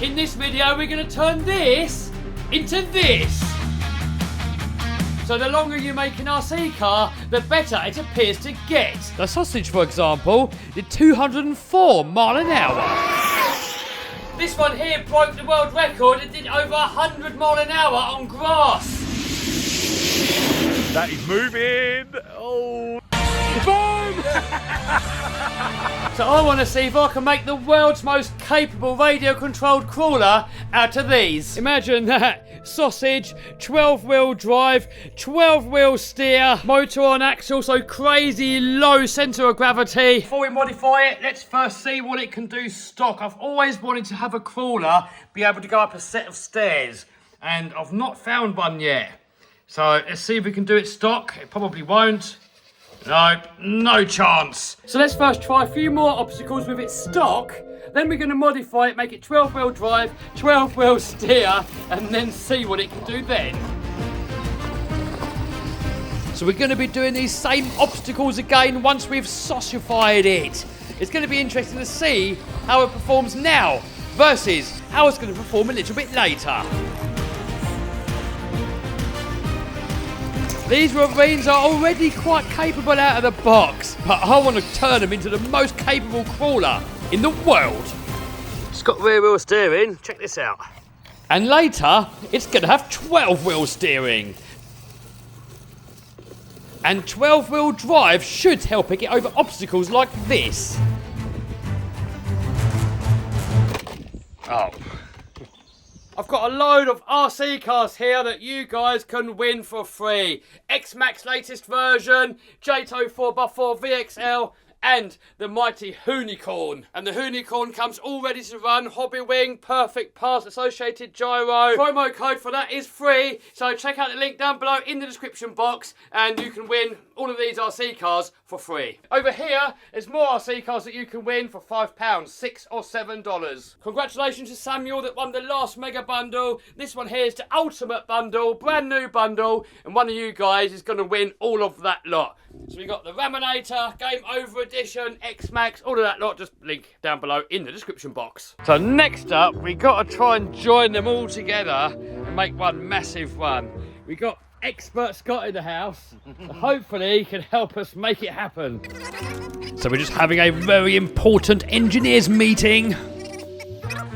In this video, we're going to turn this into this. So the longer you make an RC car, the better it appears to get. The sausage, for example, did 204 miles an hour. This one here broke the world record. It did over 100 miles an hour on grass. That is moving. Oh. Boom! So I want to see if I can make the world's most capable radio-controlled crawler out of these. Imagine that. Sausage, 12-wheel drive, 12-wheel steer, motor on axle, so crazy low centre of gravity. Before we modify it, let's first see what it can do stock. I've always wanted to have a crawler be able to go up a set of stairs, and I've not found one yet. So let's see if we can do it stock. It probably won't. No chance. So let's first try a few more obstacles with it stock. Then we're going to modify it, make it 12-wheel drive, 12-wheel steer, and then see what it can do then. So we're going to be doing these same obstacles again once we've saucified it. It's going to be interesting to see how it performs now versus how it's going to perform a little bit later. These ravines are already quite capable out of the box, but I want to turn them into the most capable crawler in the world. It's got rear wheel steering, check this out. And later, it's going to have 12-wheel steering. And 12-wheel drive should help it get over obstacles like this. Oh. I've got a load of RC cars here that you guys can win for free. X-Max latest version, Jato 4x4 VXL, and the mighty Hoonicorn. And the Hoonicorn comes all ready to run, hobby wing, perfect pass, associated gyro. Promo code for that is free, so check out the link down below in the description box and you can win all of these RC cars for free. Over here, there's more RC cars that you can win for £5, $6 or $7. Congratulations to Samuel that won the last mega bundle. This one here is the ultimate bundle, brand new bundle, and one of you guys is going to win all of that lot. So we got the Raminator, Game Over Edition, X-Max, all of that lot, just link down below in the description box. So next up, we got to try and join them all together and make one massive one. We got expert Scott in the house. Hopefully he can help us make it happen. So we're just having a very important engineers meeting.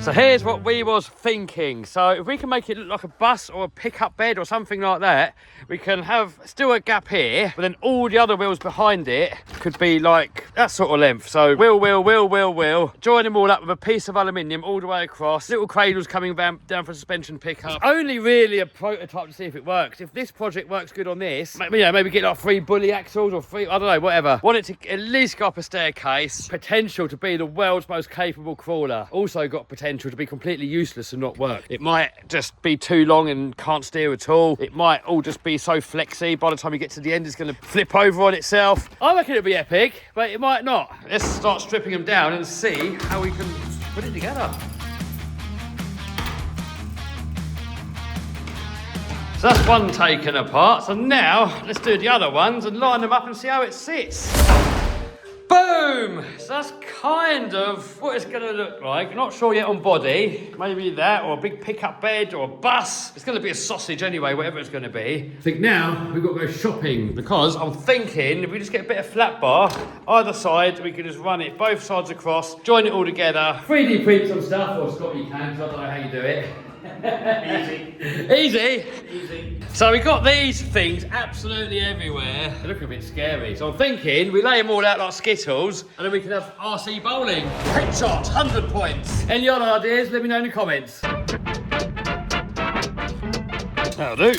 So here's what we was thinking. So if we can make it look like a bus or a pickup bed or something like that, we can have still a gap here, but then all the other wheels behind it could be like that sort of length. So wheel, join them all up with a piece of aluminium all the way across. Little cradles coming down for suspension pickup. Only really a prototype to see if it works. If this project works good on this, maybe get like 3 bully axles or 3, I don't know, whatever. Want it to at least go up a staircase. Potential to be the world's most capable crawler. Also got potential to be completely useless and not work. It might just be too long and can't steer at all. It might all just be so flexy, by the time you get to the end it's going to flip over on itself. I reckon it'll be epic, but it might not. Let's start stripping them down and see how we can put it together. So that's one taken apart. So now let's do the other ones and line them up and see how it sits. Boom! So that's kind of what it's going to look like. Not sure yet on body. Maybe that, or a big pickup bed, or a bus. It's going to be a sausage anyway, whatever it's going to be. I think now we've got to go shopping, because I'm thinking if we just get a bit of flat bar, either side, we can just run it both sides across, join it all together. 3D print some stuff, or Scott you can, because I don't know how you do it. Easy. So we got these things absolutely everywhere. They look a bit scary. So I'm thinking we lay them all out like Skittles and then we can have RC bowling. Headshot, 100 points. Any other ideas? Let me know in the comments. That'll do.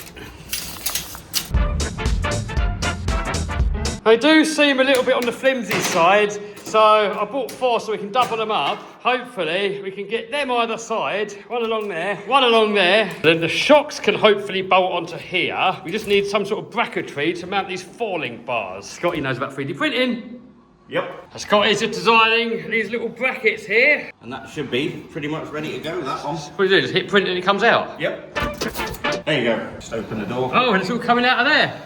They do seem a little bit on the flimsy side. So I bought 4 so we can double them up. Hopefully we can get them either side. One along there. Then the shocks can hopefully bolt onto here. We just need some sort of bracketry to mount these falling bars. Scotty knows about 3D printing. Yep. Scotty's just designing these little brackets here. And that should be pretty much ready to go, that one. What do you do, just hit print and it comes out? Yep. There you go. Just open the door. Oh, and it's all coming out of there.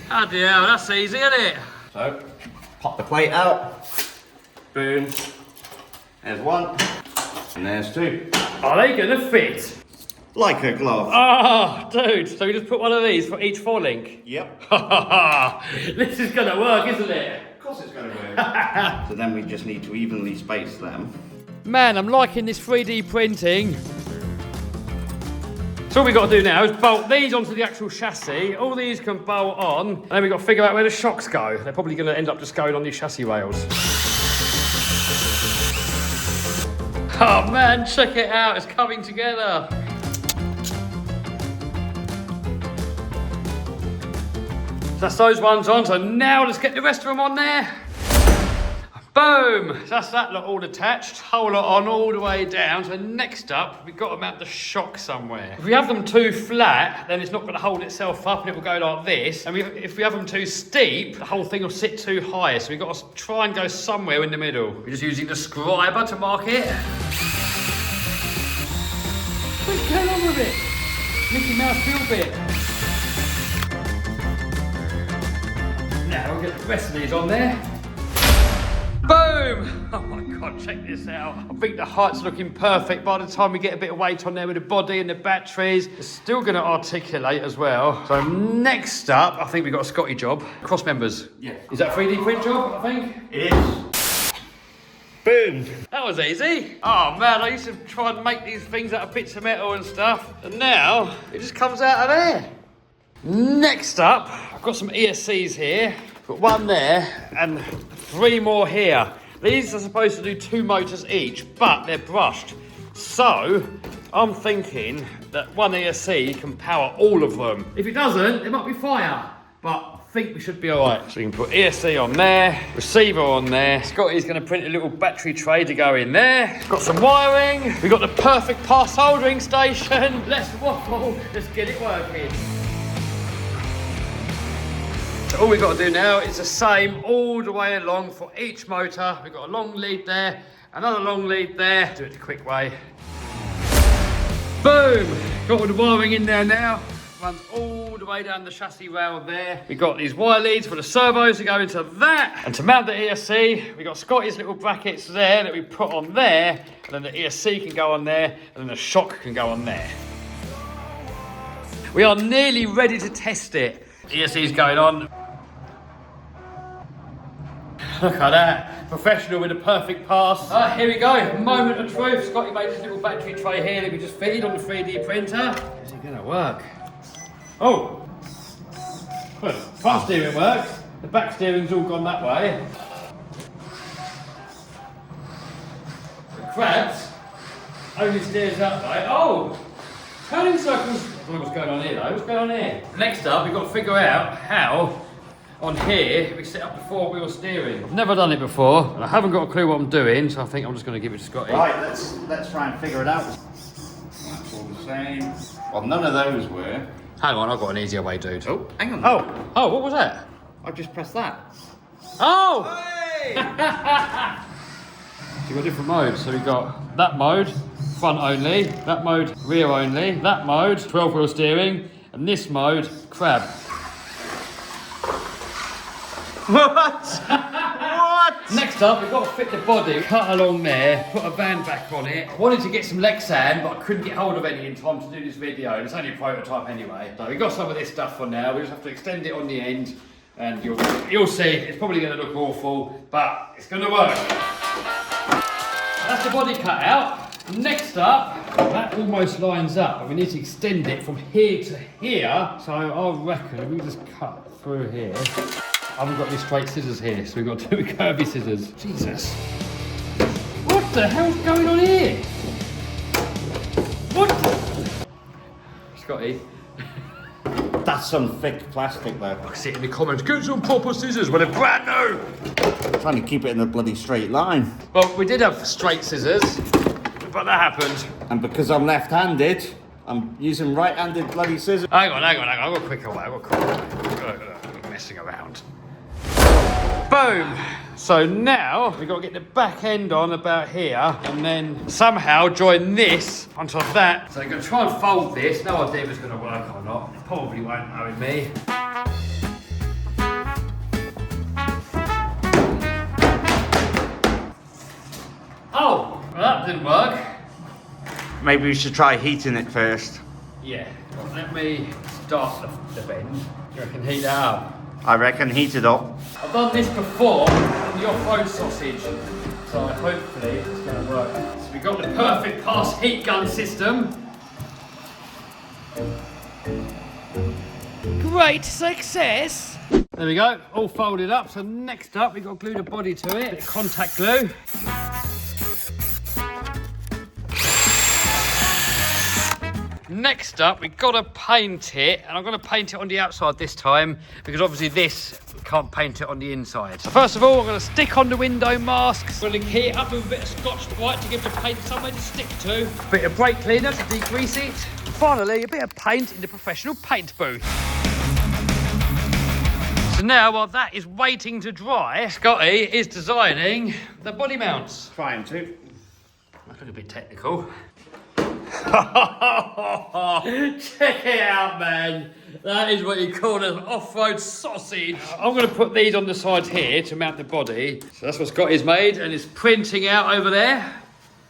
Bloody hell, that's easy, isn't it? So, pop the plate out. Boom. There's one. And there's two. Are they gonna fit? Like a glove. Oh, dude, so we just put one of these for each forelink? Yep. This is gonna work, isn't it? Of course it's going to work. So then we just need to evenly space them. Man, I'm liking this 3D printing. So all we've got to do now is bolt these onto the actual chassis. All these can bolt on, and then we've got to figure out where the shocks go. They're probably going to end up just going on these chassis rails. Oh man, check it out, it's coming together. That's those ones on, so now let's get the rest of them on there. Boom! So that's that lot all attached, whole lot on all the way down. So next up, we've got to mount the shock somewhere. If we have them too flat, then it's not going to hold itself up and it will go like this. And if we have them too steep, the whole thing will sit too high. So we've got to try and go somewhere in the middle. We're just using the scriber to mark it. What's going on with it? Mickey Mouse Bill bit. Now we'll get the rest of these on there. Boom! Oh my god, check this out. I think the height's looking perfect. By the time we get a bit of weight on there with the body and the batteries, it's still going to articulate as well. So next up, I think we've got a Scotty job. Cross members. Yeah. Is that a 3D print job, I think? It is. Boom! That was easy. Oh man, I used to try and make these things out of bits of metal and stuff. And now, it just comes out of there. Next up, I've got some ESCs here. Got one there and 3 more here. These are supposed to do 2 motors each, but they're brushed. So, I'm thinking that one ESC can power all of them. If it doesn't, there might be fire, but I think we should be all right. So we can put ESC on there, receiver on there. Scotty's gonna print a little battery tray to go in there. Got some wiring. We've got the perfect pass soldering station. Let's waffle, let's get it working. So all we've got to do now is the same all the way along for each motor. We've got a long lead there, another long lead there. Do it the quick way. Boom! Got all the wiring in there now. Runs all the way down the chassis rail there. We've got these wire leads for the servos to go into that. And to mount the ESC, we've got Scotty's little brackets there that we put on there. And then the ESC can go on there, and then the shock can go on there. We are nearly ready to test it. ESC's going on. Look at that, professional with a perfect pass. Here we go, moment of truth. Scotty made this little battery tray here that we just fitted on the 3D printer. Is it gonna work? Oh, well, front steering works. The back steering's all gone that way. The crabs only steers that way. Oh, turning circles. I don't know what's going on here though. What's going on here? Next up, we've got to figure out how on here we set up the 4-wheel steering. I've never done it before, and I haven't got a clue what I'm doing, so I think I'm just going to give it to Scotty. Right, let's try and figure it out. That's all the same. Well, none of those were. Hang on, I've got an easier way, dude. Oh, hang on. Oh, what was that? I just pressed that. Oh! Hey! So we've got different modes. So we've got that mode, front only, that mode, rear only, that mode, 12-wheel steering, and this mode, crab. What? What? Next up, we've got to fit the body, cut along there, put a band back on it. I wanted to get some Lexan, but I couldn't get hold of any in time to do this video. It's only a prototype anyway. So we've got some of this stuff for now. We just have to extend it on the end, and you'll see. It's probably going to look awful, but it's going to work. That's the body cut out. Next up, that almost lines up, but we need to extend it from here to here. So I reckon we just cut through here. I haven't got any straight scissors here, so we've got two curvy scissors. Jesus. What the hell's going on here? What? Scotty. That's some thick plastic there. I see it in the comments, get some proper scissors when they're brand new. I'm trying to keep it in a bloody straight line. Well, we did have straight scissors, but that happened. And because I'm left-handed, I'm using right-handed bloody scissors. Hang on. I've got a quicker way. I'm messing around. Boom! So now we've got to get the back end on about here and then somehow join this onto that. So I'm going to try and fold this. No idea if it's going to work or not. It probably won't, knowing me. Oh, well, that didn't work. Maybe we should try heating it first. Yeah. Well, let me start the bend. You reckon heat that up? I reckon heat it up. I've done this before on the off-road sausage, so hopefully it's going to work. So we've got the perfect pass heat gun system. Great success! There we go, all folded up. So next up, we've got to glue the body to it. Bit of contact glue. Next up, we've got to paint it, and I'm going to paint it on the outside this time, because obviously this, we can't paint it on the inside. So first of all, I'm going to stick on the window masks. I'm going to heat it up with a bit of Scotch-Brite to give the paint somewhere to stick to. A bit of brake cleaner to degrease it. Finally, a bit of paint in the professional paint booth. So now, while that is waiting to dry, Scotty is designing the body mounts. Trying to. That's a bit technical. Check it out, man. That is what you call an off-road sausage. I'm going to put these on the sides here to mount the body. So that's what Scotty's made, and it's printing out over there.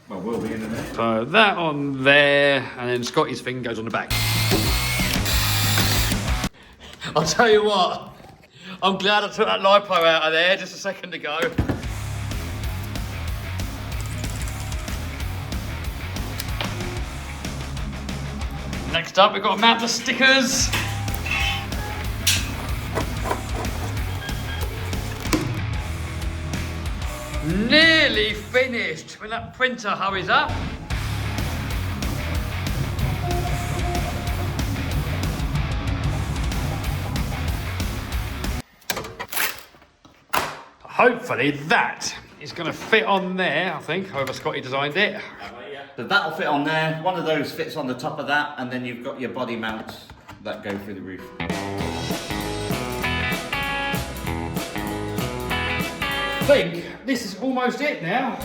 Well, we'll be in a minute. So that on there, and then Scotty's thing goes on the back. I'll tell you what, I'm glad I took that lipo out of there just a second ago. Next up, we've got to mount the stickers. Nearly finished when that printer hurries up. Hopefully that is going to fit on there, I think, however Scotty designed it. So that'll fit on there. One of those fits on the top of that, and then you've got your body mounts that go through the roof. I think this is almost it now.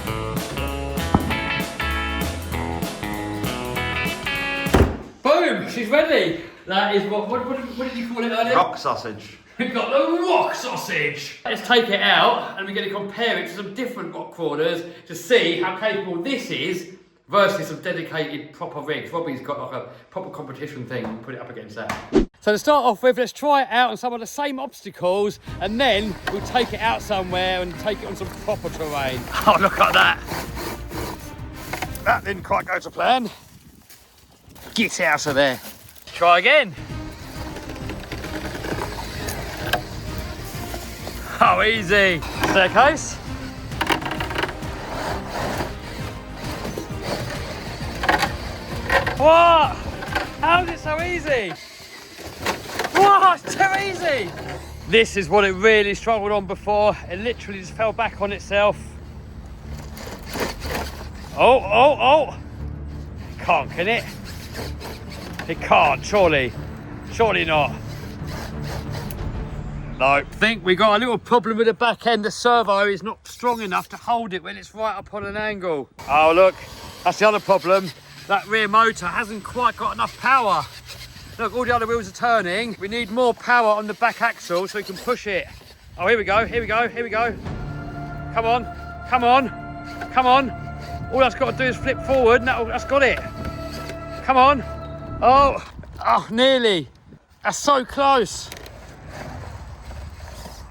Boom, she's ready. That is what did you call it earlier? Rock sausage. We've got the rock sausage. Let's take it out and we're going to compare it to some different rock crawlers to see how capable this is versus some dedicated proper rigs. Robbie's got like a proper competition thing, put it up against that. So to start off with, let's try it out on some of the same obstacles, and then we'll take it out somewhere and take it on some proper terrain. Oh, look at that. That didn't quite go to plan. Get out of there. Try again. Oh, easy. Staircase. What? How is it so easy? What? It's too easy. This is what it really struggled on before. It literally just fell back on itself. Oh. Can't, can it? It can't, surely. Surely not. No. I think we got a little problem with the back end. The servo is not strong enough to hold it when it's right up on an angle. Oh, look, that's the other problem. That rear motor hasn't quite got enough power. Look, all the other wheels are turning. We need more power on the back axle so we can push it. Oh, here we go. Come on. All that's got to do is flip forward and that's got it. Come on. Oh, nearly. That's so close.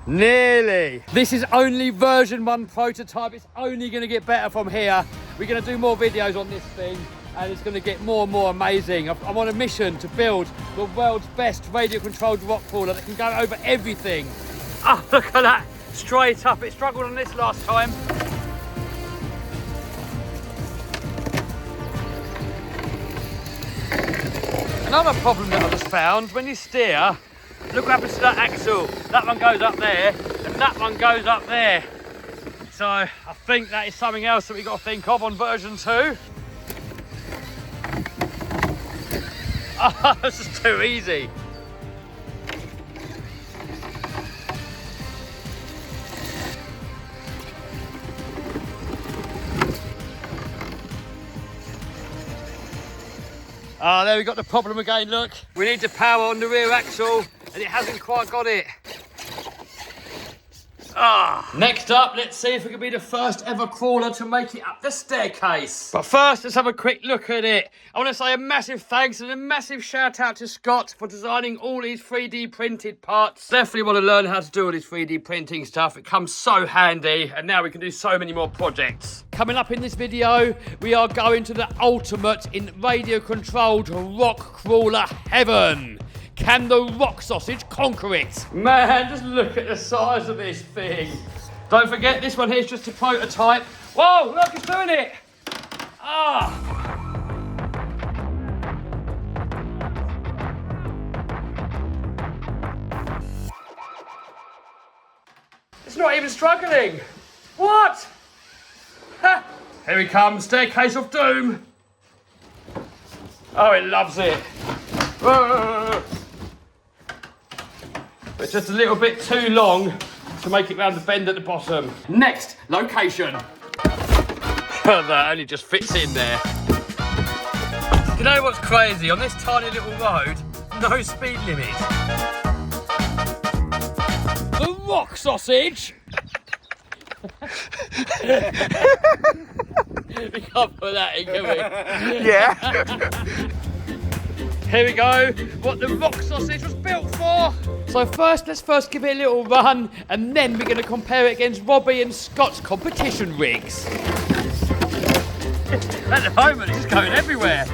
Nearly. This is only version 1 prototype. It's only going to get better from here. We're going to do more videos on this thing, and it's going to get more and more amazing. I'm on a mission to build the world's best radio-controlled rock crawler that can go over everything. Oh, look at that. Straight up. It struggled on this last time. Another problem that I just found, when you steer, look what happens to that axle. That one goes up there, and that one goes up there. So I think that is something else that we've got to think of on version 2. Oh, this is too easy. Ah, there we got the problem again, look. We need the power on the rear axle and it hasn't quite got it. Next up, let's see if we can be the first ever crawler to make it up the staircase. But first, let's have a quick look at it. I want to say a massive thanks and a massive shout out to Scott for designing all these 3D printed parts. Definitely want to learn how to do all this 3D printing stuff. It comes so handy, and now we can do so many more projects. Coming up in this video, we are going to the ultimate in radio-controlled rock crawler heaven. Can the rock sausage conquer it? Man, just look at the size of this thing. Don't forget, this one here is just a prototype. Whoa, look, it's doing it. It's not even struggling. What? Ha. Here he comes, staircase of doom. Oh, it loves it. Whoa. It's just a little bit too long to make it round the bend at the bottom. Next location. That only just fits in there. You know what's crazy? On this tiny little road, no speed limit. The rock sausage. We can't put that in, can we? Yeah. Here we go, what the rock sausage was built for. So let's give it a little run, and then we're going to compare it against Robbie and Scott's competition rigs. At the moment, it's going everywhere.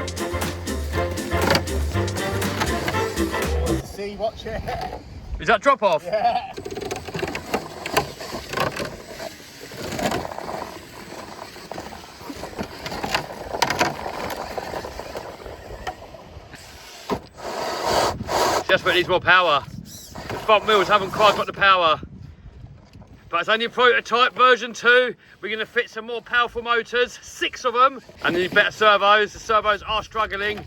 See, watch it. Is that drop off? Yeah. Just but it needs more power. The front wheels haven't quite got the power. But it's only a prototype version 2. We're going to fit some more powerful motors, 6 of them, and need better servos. The servos are struggling.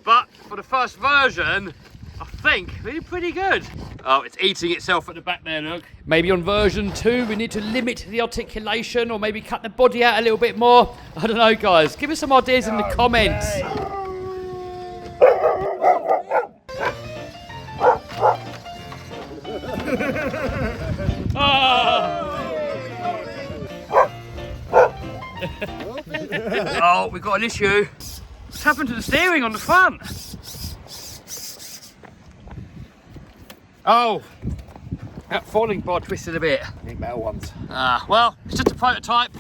But for the first version, I think we're pretty good. Oh, it's eating itself at the back there, look. Maybe on version 2, we need to limit the articulation or maybe cut the body out a little bit more. I don't know, guys. Give us some ideas in the comments. Oh, we've got an issue. What's happened to the steering on the front? Oh, that falling bar twisted a bit. Need metal ones. Well, it's just a prototype.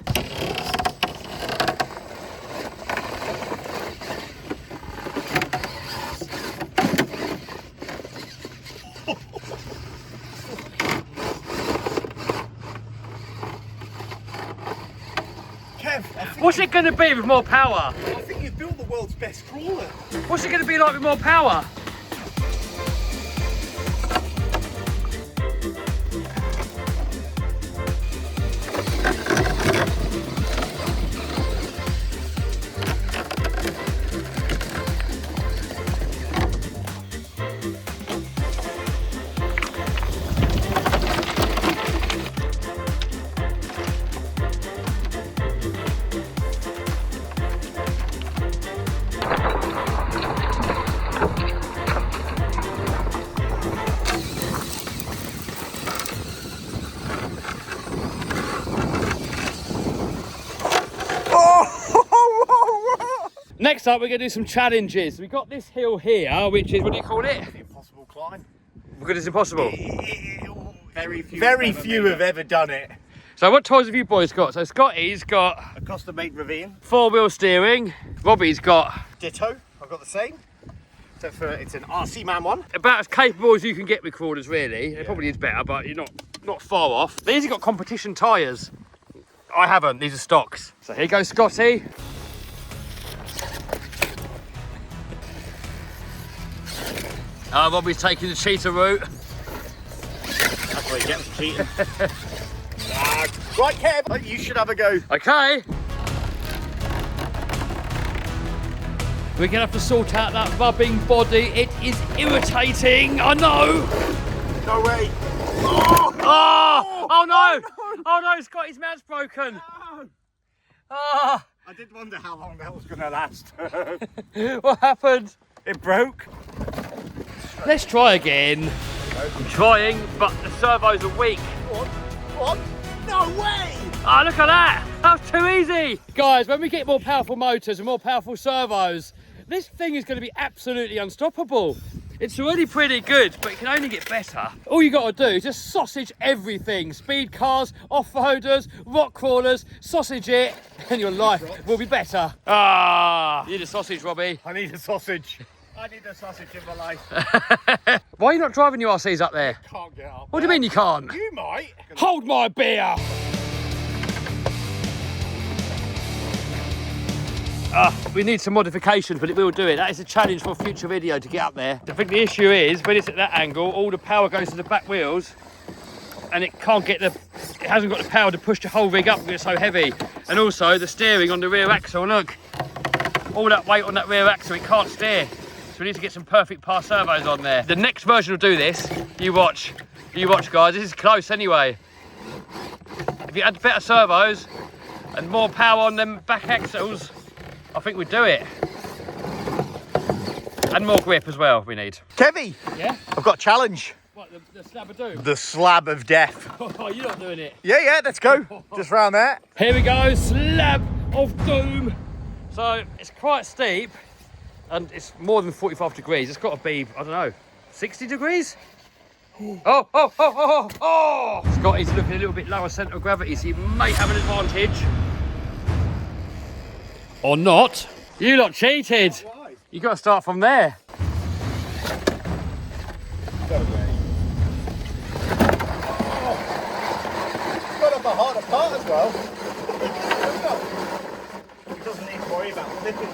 What's it going to be with more power? I think you've built the world's best crawler. What's it going to be like with more power? Next up, we're going to do some challenges. We've got this hill here, which is, what do you call it? Impossible climb. Because it's impossible. Very few have ever done it. So what toys have you boys got? So Scotty's got A custom-made ravine. 4-wheel steering. Robbie's got Ditto. I've got the same. So it's an RC Man one. about as capable as you can get with crawlers, really. It probably is better, but you're not far off. These have got competition tyres. I haven't, these are stocks. So here goes Scotty. Robbie's taking the cheetah route. That's where you get them cheating. Right, Kev, you should have a go. Okay. We're gonna have to sort out that rubbing body. It is irritating, I know. No way. Oh no! Oh no, Scotty's mount's broken. Ah, I did wonder how long that was going to last. what happened? It broke. Let's try again. I'm trying, but the servos are weak. on. No way. Oh, look at that! That was too easy! Guys, when we get more powerful motors and more powerful servos, this thing is going to be absolutely unstoppable. It's already pretty good, but it can only get better. All you got to do is just sausage everything. Speed cars, off-roaders, rock crawlers, sausage it, and your life will be better. Ah, you need a sausage, Robbie. I need a sausage. I need a sausage in my life. Why are you not driving your RCs up there? Can't get up. What do you mean you can't? You might. Hold my beer! We need some modifications, but it will do it. That is a challenge for a future video to get up there. I think the issue is, when it's at that angle, all the power goes to the back wheels, and it hasn't got the power to push the whole rig up because it's so heavy. And also the steering on the rear axle, look. All that weight on that rear axle, it can't steer. So we need to get some perfect par servos on there. The next version will do this. You watch guys, this is close anyway. If you had better servos and more power on them back axles, I think we'd do it. And more grip as well, we need. Kevy. Yeah? I've got a challenge. What, the slab of doom? The slab of death. Oh, you're not doing it. Yeah, let's go. Just round there. Here we go, slab of doom. So it's quite steep and it's more than 45 degrees. It's got to be, I don't know, 60 degrees? Oh! Scotty's looking a little bit lower centre of gravity, so you may have an advantage. Or not. You lot cheated. You got to start from there. Got up a harder part as well. He doesn't need to worry about flipping.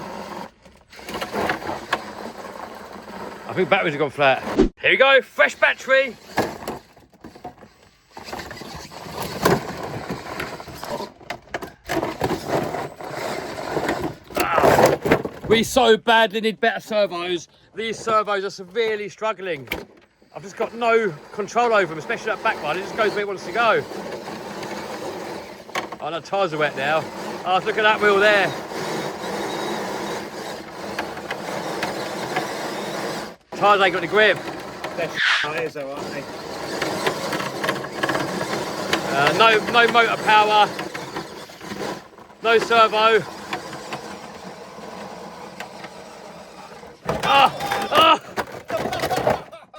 I think batteries have gone flat. Here we go, fresh battery. We so badly need better servos. These servos are severely struggling. I've just got no control over them, especially that back one. It just goes where it wants to go. Oh, no, tyres are wet now. Oh, look at that wheel there. Tyres ain't got the grip. They're tyres though, aren't they? No motor power. No servo.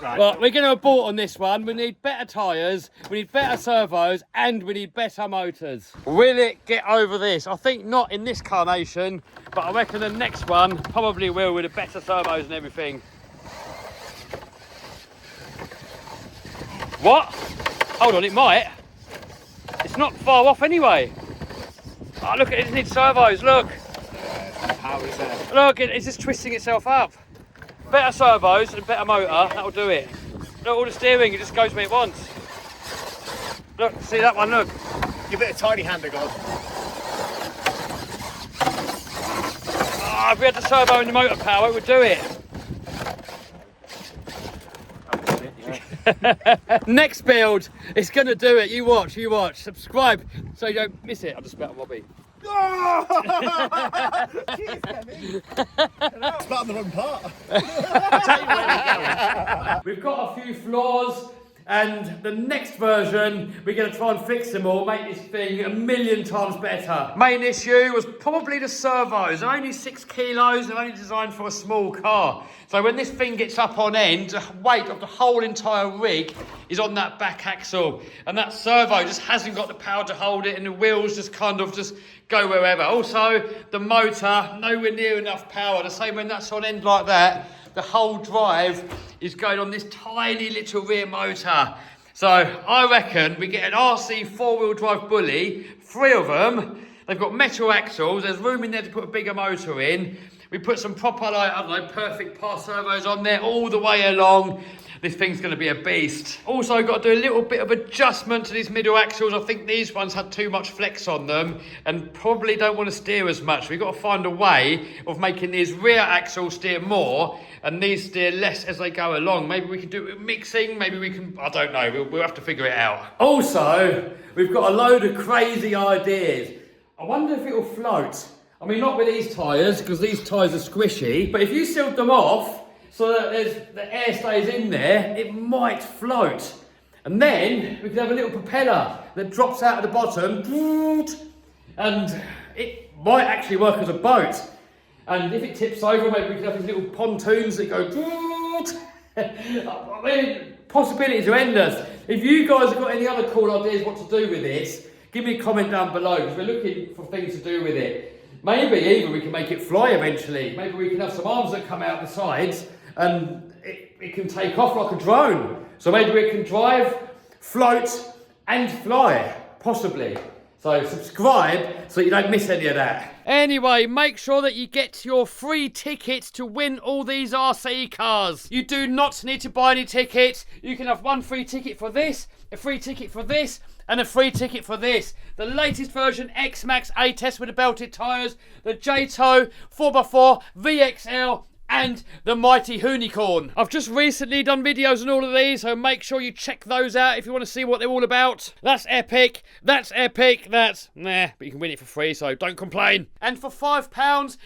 Right. Well, we're going to abort on this one. We need better tyres, we need better servos, and we need better motors. Will it get over this? I think not in this carnation, but I reckon the next one probably will with the better servos and everything. What? Hold on, it might. It's not far off anyway. Oh, look, it needs servos, look. Power is there. Look, it's just twisting itself up. Better servos and better motor, that'll do it. Look, all the steering, it just goes where it wants. Look, see that one, look. Give it a tiny hand, God. Oh, if we had the servo and the motor power, it would do it. Next build, it's gonna do it. You watch, subscribe so you don't miss it. I'll just spat on Robbie. It's not the wrong part. We've got a few flaws, and the next version we're going to try and fix them all, make this thing a million times better. Main issue was probably the servos. They're only 6 kilos, they're only designed for a small car. So when this thing gets up on end, the weight of the whole entire rig is on that back axle, and that servo just hasn't got the power to hold it, and the wheels just kind of just go wherever. Also, the motor, nowhere near enough power. The same when that's on end like that, the whole drive is going on this tiny little rear motor. So I reckon we get an RC 4-wheel drive bully, 3 of them. They've got metal axles, there's room in there to put a bigger motor in. We put some proper, like, I don't know, perfect par servos on there all the way along. This thing's going to be a beast. Also, got to do a little bit of adjustment to these middle axles. I think these ones had too much flex on them and probably don't want to steer as much. We've got to find a way of making these rear axles steer more and these steer less as they go along. Maybe we can do it with mixing. Maybe we can, I don't know. We'll have to figure it out. Also, we've got a load of crazy ideas. I wonder if it'll float. I mean, not with these tyres, because these tyres are squishy, but if you sealed them off so that the air stays in there, it might float. And then we could have a little propeller. that drops out of the bottom, and it might actually work as a boat. And if it tips over, maybe we can have these little pontoons that go. I mean, possibilities are endless. If you guys have got any other cool ideas what to do with this, give me a comment down below, because we're looking for things to do with it. Maybe even we can make it fly eventually. Maybe we can have some arms that come out the sides and it can take off like a drone. So maybe it can drive, float and fly, possibly. So subscribe so you don't miss any of that. Anyway, make sure that you get your free tickets to win all these RC cars. You do not need to buy any tickets. You can have one free ticket for this, a free ticket for this, and a free ticket for this. The latest version X-Max A-Test with the belted tyres, the J-Tow 4x4 VXL, and the mighty Hoonicorn. I've just recently done videos on all of these, so make sure you check those out if you want to see what they're all about. That's epic, that's nah, but you can win it for free, so don't complain. And for £5, $6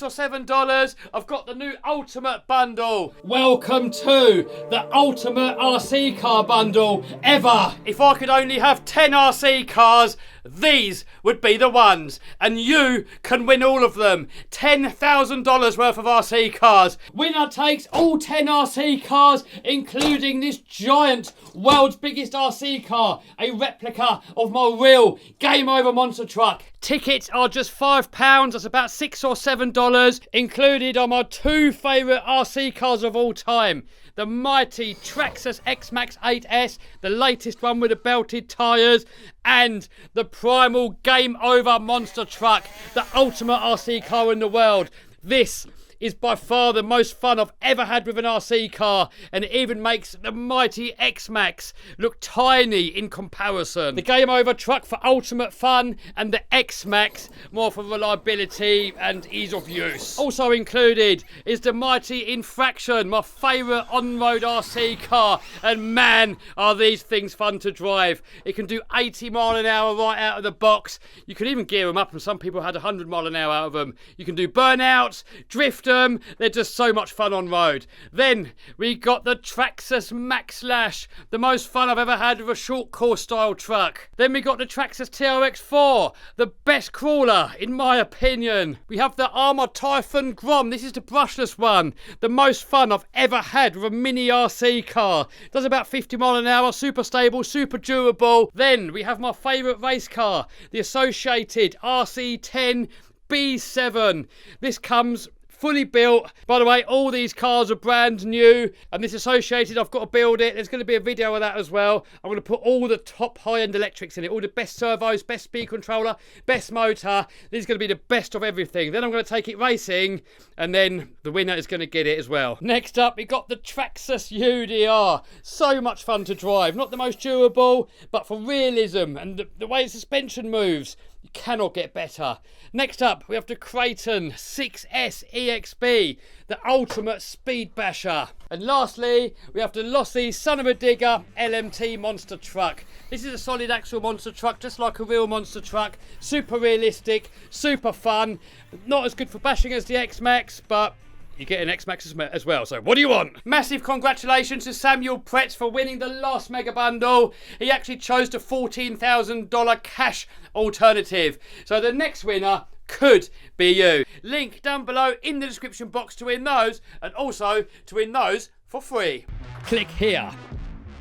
or $7, I've got the new Ultimate Bundle. Welcome to the Ultimate RC Car Bundle ever. If I could only have 10 RC cars, these would be the ones, and you can win all of them. $10,000 worth of RC cars. Winner takes all 10 RC cars, including this giant world's biggest RC car, a replica of my real Game Over monster truck. Tickets are just £5, that's about $6 or $7. Included are my two favourite RC cars of all time. The mighty Traxxas X-Max 8S, the latest one with the belted tyres, and the primal Game Over monster truck, the ultimate RC car in the world. This is by far the most fun I've ever had with an RC car, and it even makes the mighty X-Max look tiny in comparison. The Game Over truck for ultimate fun, and the X-Max more for reliability and ease of use. Also included is the mighty Infraction, my favourite on-road RC car, and man are these things fun to drive. It can do 80 mile an hour right out of the box. You can even gear them up, and some people had 100 mile an hour out of them. You can do burnouts, drift them, they're just so much fun on road. Then we got the Traxxas Max Slash, the most fun I've ever had with a short course style truck. Then we got the Traxxas TRX4, the best crawler in my opinion. We have the Armour Typhoon Grom, this is the brushless one, the most fun I've ever had with a mini RC car. Does about 50 mile an hour, super stable, super durable. Then we have my favourite race car, the Associated RC10 B7. This comes fully built. By the way, all these cars are brand new, and this Associated, I've got to build it. There's going to be a video of that as well. I'm going to put all the top high-end electrics in it, all the best servos, best speed controller, best motor. This is going to be the best of everything. Then I'm going to take it racing, and then the winner is going to get it as well. Next up, we got the Traxxas UDR. So much fun to drive. Not the most durable, but for realism and the way the suspension moves, you cannot get better. Next up, we have the Creighton 6S EXB, the ultimate speed basher. And lastly, we have the Lossy Son of a Digger LMT monster truck. This is a solid axle monster truck, just like a real monster truck. Super realistic, super fun. Not as good for bashing as the X-Max, but you get an X-Max as well, so what do you want? Massive congratulations to Samuel Pretz for winning the last mega bundle. He actually chose the $14,000 cash alternative. So the next winner could be you. Link down below in the description box to win those, and also to win those for free. Click here.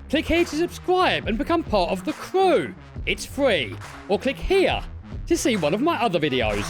Click here to subscribe and become part of the crew. It's free. Or click here to see one of my other videos.